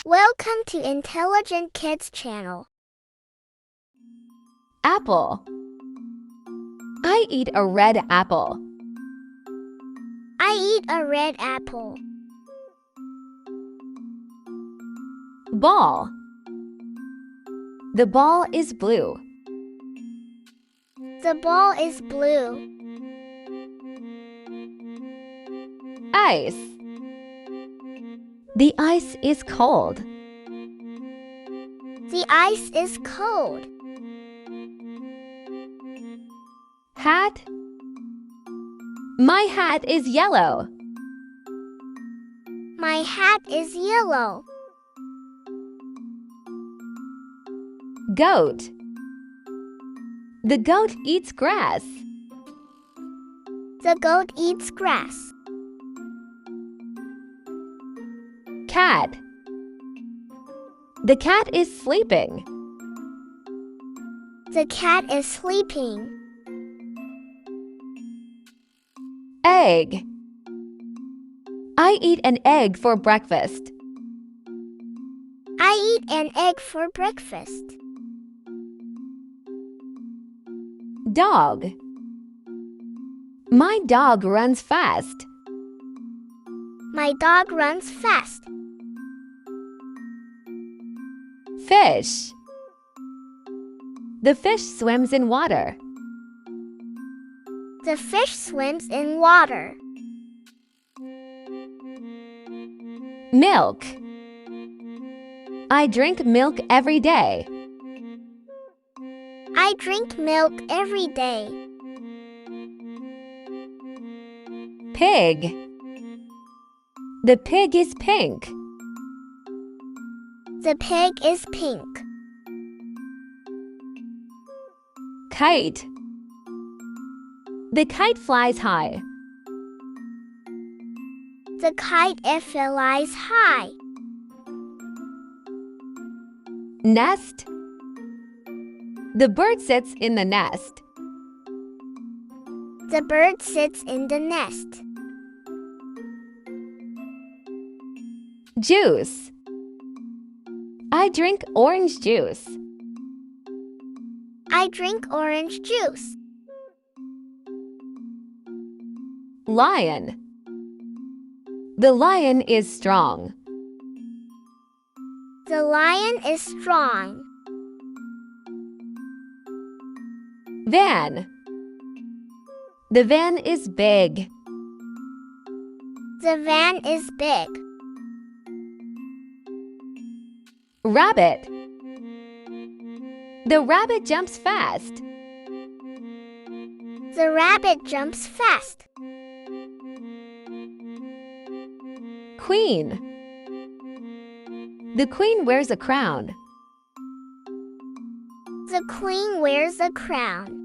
Welcome to Intelligent Kids channel. Apple. I eat a red apple. I eat a red apple. Ball. The ball is blue. The ball is blue. Ice. The ice is cold. The ice is cold. Hat. My hat is yellow. My hat is yellow. Goat. The goat eats grass. The goat eats grass. Cat. The cat is sleeping. The cat is sleeping. Egg. I eat an egg for breakfast. I eat an egg for breakfast. Dog. My dog runs fast. My dog runs fast. Fish. The fish swims in water. The fish swims in water. Milk. I drink milk every day. I drink milk every day. Pig. The pig is pink. The pig is pink. Kite. The kite flies high. The kite flies high. Nest. The bird sits in the nest. The bird sits in the nest. Juice. I drink orange juice. I drink orange juice. Lion. The lion is strong. The lion is strong. Van. The van is big. The van is big. Rabbit. The rabbit jumps fast. The rabbit jumps fast. Queen. The queen wears a crown. The queen wears a crown.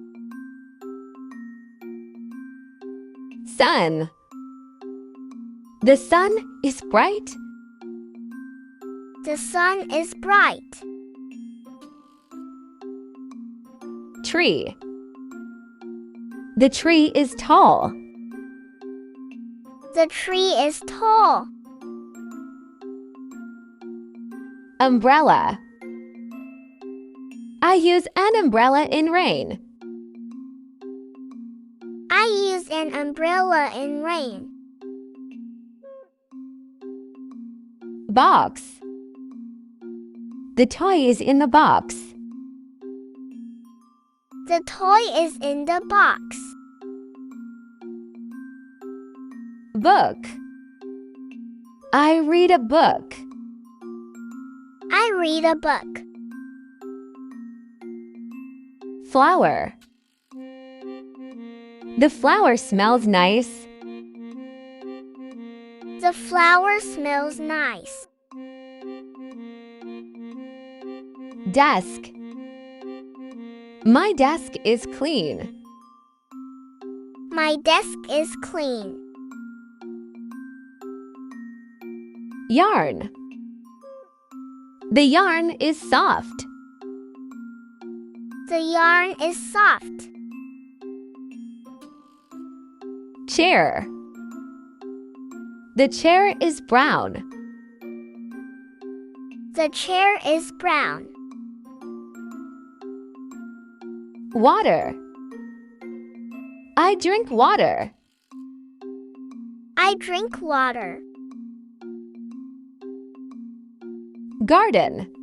My desk is clean. Yarn. The yarn is soft. The yarn is soft. Chair. The chair is brown. The chair is brown. Water. I drink water. I drink water. Garden.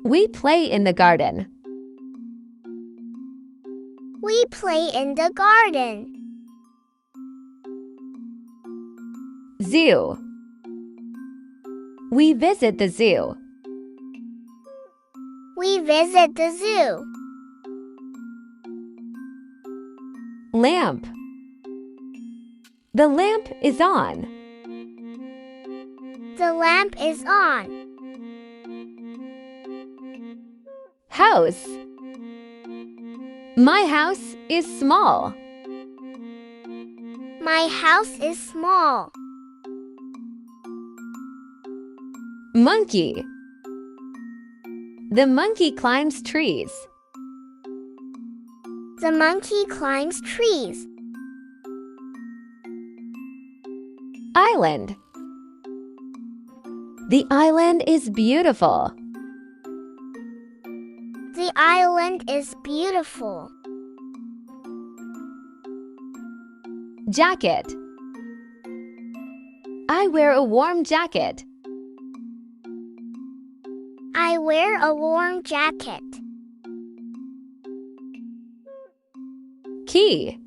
We play in the garden. We play in the garden. Zoo. We visit the zoo. We visit the zoo. Lamp. The lamp is on. The lamp is on. House. My house is small. My house is small. Monkey. The monkey climbs trees. The monkey climbs trees. Island. The island is beautiful. The island is beautiful. Jacket. I wear a warm jacket. I wear a warm jacket. Key.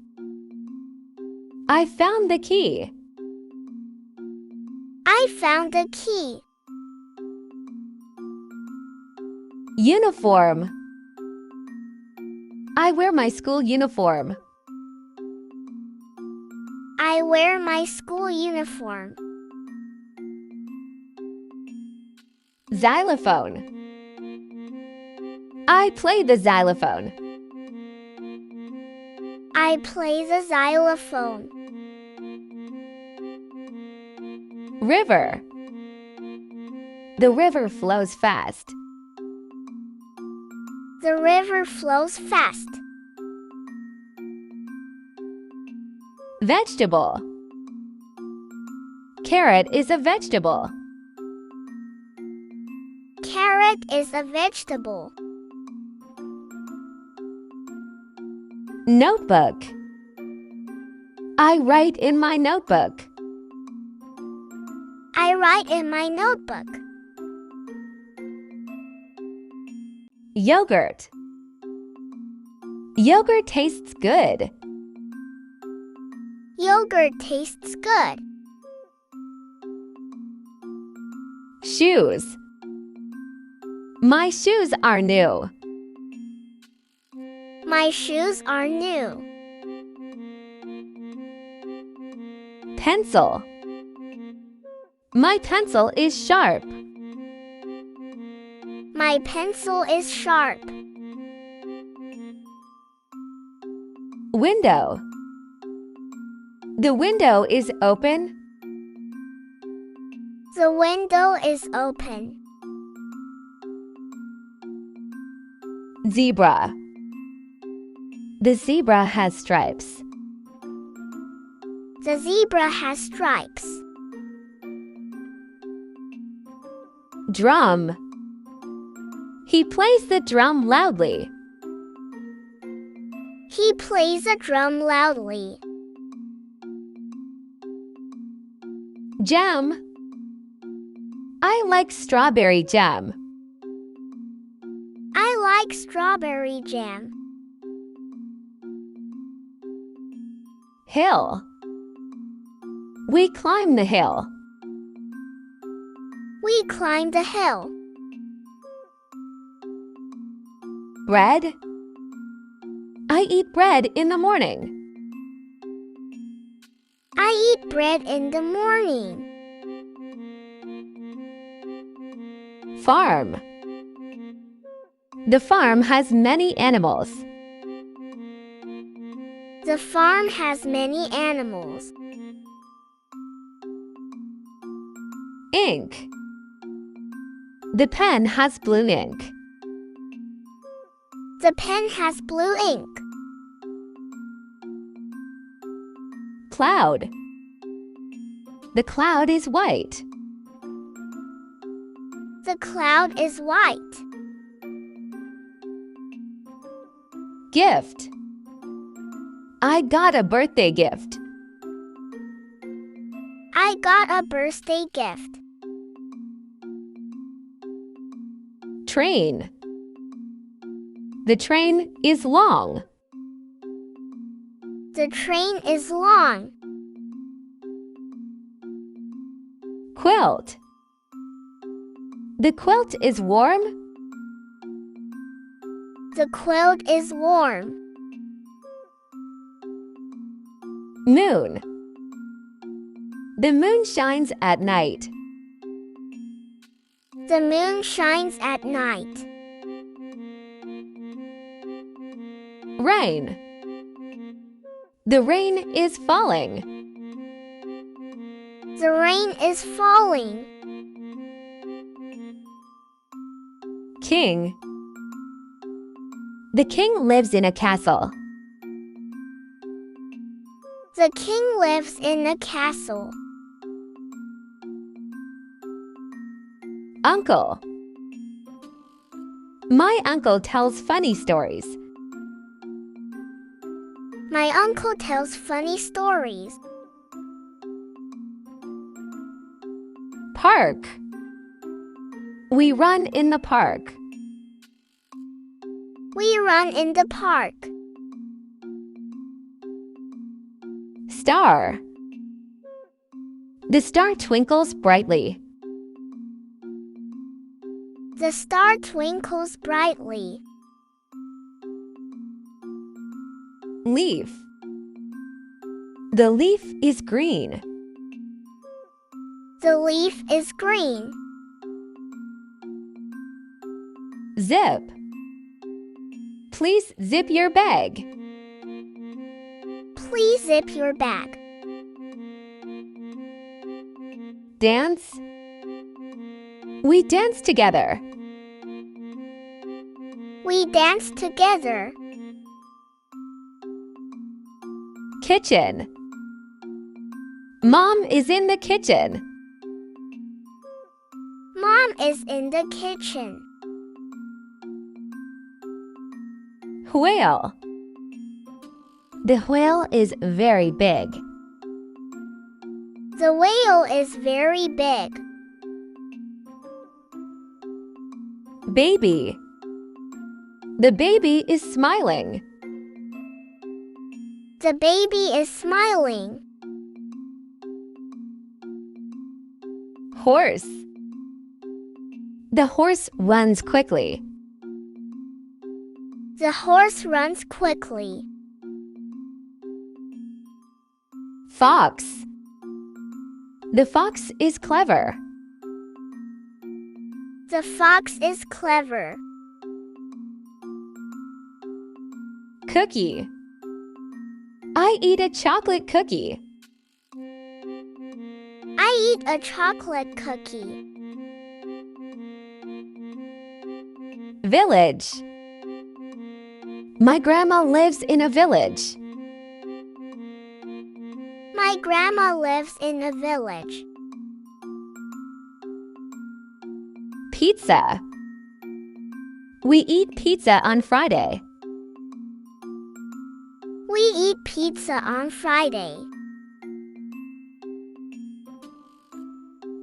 I found the key. I found the key. Uniform. I wear my school uniform. I wear my school uniform. Xylophone. I play the xylophone. I play the xylophone. River. The river flows fast. The river flows fast. Vegetable. Carrot is a vegetable. Carrot is a vegetable. Notebook. I write in my notebook. I write in my notebook. Yogurt. Yogurt tastes good. Yogurt tastes good. Shoes. My shoes are new. My shoes are new. Pencil. My pencil is sharp. My pencil is sharp. Window. The window is open. The window is open. Zebra. The zebra has stripes. The zebra has stripes. Drum. He plays the drum loudly. He plays a drum loudly. Jam. I like strawberry jam. I like strawberry jam. Hill. We climb the hill. We climb the hill. Bread. I eat bread in the morning. I eat bread in the morning. Farm. The farm has many animals. The farm has many animals. Ink. The pen has blue ink. The pen has blue ink. Cloud. The cloud is white. The cloud is white. Gift. I got a birthday gift. I got a birthday gift. Train. The train is long. The train is long. Quilt. The quilt is warm. The quilt is warm. Moon. The moon shines at night. The moon shines at night. Rain. The rain is falling. The rain is falling. King. The king lives in a castle. The king lives in a castle. Uncle. My uncle tells funny stories. My uncle tells funny stories. Park. We run in the park. We run in the park. Star. The star twinkles brightly. The star twinkles brightly. Leaf. The leaf is green. The leaf is green. Zip. Please zip your bag. Please zip your bag. Dance. We dance together. We dance together. Kitchen. Mom is in the kitchen. Mom is in the kitchen. Whale. The whale is very big. The whale is very big. Baby. The baby is smiling. The baby is smiling. Horse. The horse runs quickly. The horse runs quickly. Fox. The fox is clever. The fox is clever. Cookie. I eat a chocolate cookie. I eat a chocolate cookie. Village. My grandma lives in a village. My grandma lives in a village. Pizza. We eat pizza on Friday. We eat pizza on Friday.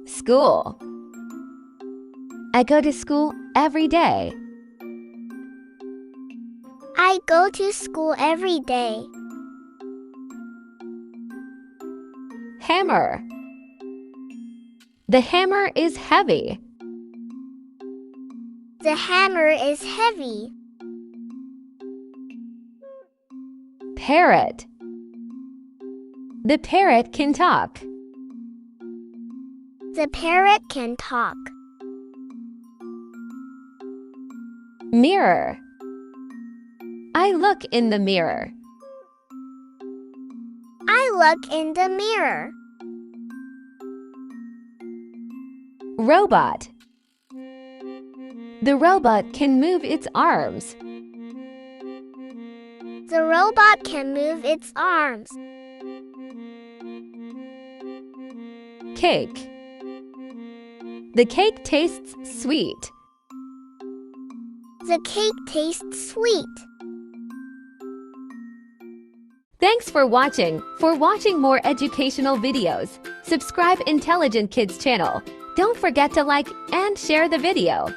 School. I go to school every day. I go to school every day. Hammer. The hammer is heavy. The hammer is heavy. Parrot. The parrot can talk. The parrot can talk. Mirror. I look in the mirror. I look in the mirror. Robot. The robot can move its arms. The robot can move its arms. The cake tastes sweet. The cake tastes sweet. Thanks for watching. For watching more educational videos, subscribe Intelligent Kids channel. Don't forget to like and share the video.